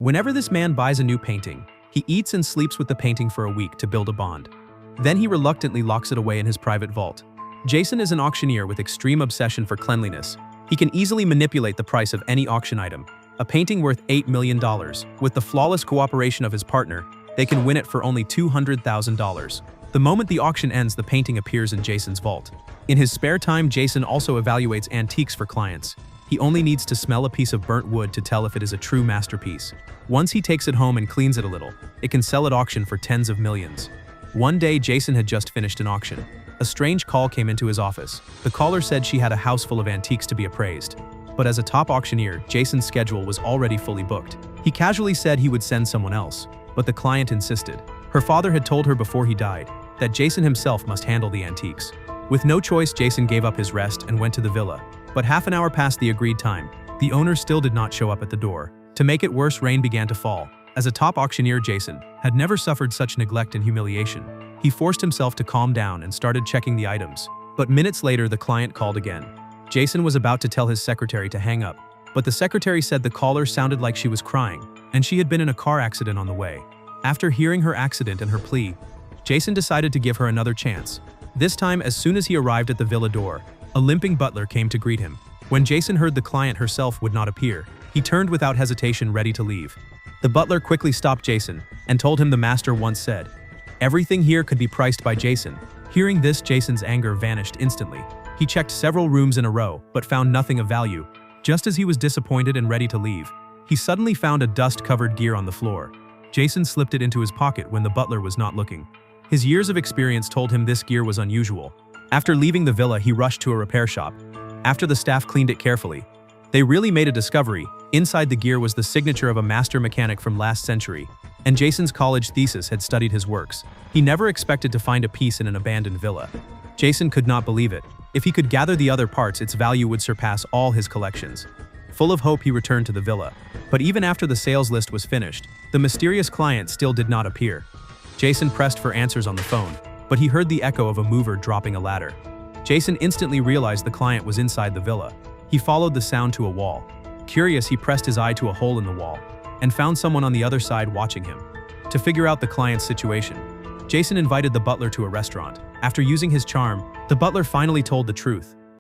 Whenever this man buys a new painting, he eats and sleeps with the painting for a week to build a bond. Then he reluctantly locks it away in his private vault. Jason is an auctioneer with extreme obsession for cleanliness. He can easily manipulate the price of any auction item. A painting worth $8 million. With the flawless cooperation of his partner, they can win it for only $200,000. The moment the auction ends, the painting appears in Jason's vault. In his spare time, Jason also evaluates antiques for clients. He only needs to smell a piece of burnt wood to tell if it is a true masterpiece. Once he takes it home and cleans it a little, it can sell at auction for tens of millions. One day, Jason had just finished an auction. A strange call came into his office. The caller said she had a house full of antiques to be appraised. But as a top auctioneer, Jason's schedule was already fully booked. He casually said he would send someone else, but the client insisted. Her father had told her before he died that Jason himself must handle the antiques. With no choice, Jason gave up his rest and went to the villa. But half an hour past the agreed time, the owner still did not show up at the door. To make it worse, rain began to fall. As a top auctioneer, Jason had never suffered such neglect and humiliation. He forced himself to calm down and started checking the items. But minutes later, the client called again. Jason was about to tell his secretary to hang up, but the secretary said the caller sounded like she was crying, and she had been in a car accident on the way. After hearing her accident and her plea, Jason decided to give her another chance. This time, as soon as he arrived at the villa door, a limping butler came to greet him. When Jason heard the client herself would not appear, he turned without hesitation, ready to leave. The butler quickly stopped Jason and told him the master once said, "Everything here could be priced by Jason." Hearing this, Jason's anger vanished instantly. He checked several rooms in a row, but found nothing of value. Just as he was disappointed and ready to leave, he suddenly found a dust-covered gear on the floor. Jason slipped it into his pocket when the butler was not looking. His years of experience told him this gear was unusual. After leaving the villa, he rushed to a repair shop. After the staff cleaned it carefully, they really made a discovery. Inside the gear was the signature of a master mechanic from last century, and Jason's college thesis had studied his works. He never expected to find a piece in an abandoned villa. Jason could not believe it. If he could gather the other parts, its value would surpass all his collections. Full of hope, he returned to the villa. But even after the sales list was finished, the mysterious client still did not appear. Jason pressed for answers on the phone, but he heard the echo of a mover dropping a ladder. Jason instantly realized the client was inside the villa. He followed the sound to a wall. Curious, he pressed his eye to a hole in the wall and found someone on the other side watching him. To figure out the client's situation, Jason invited the butler to a restaurant. After using his charm, the butler finally told the truth.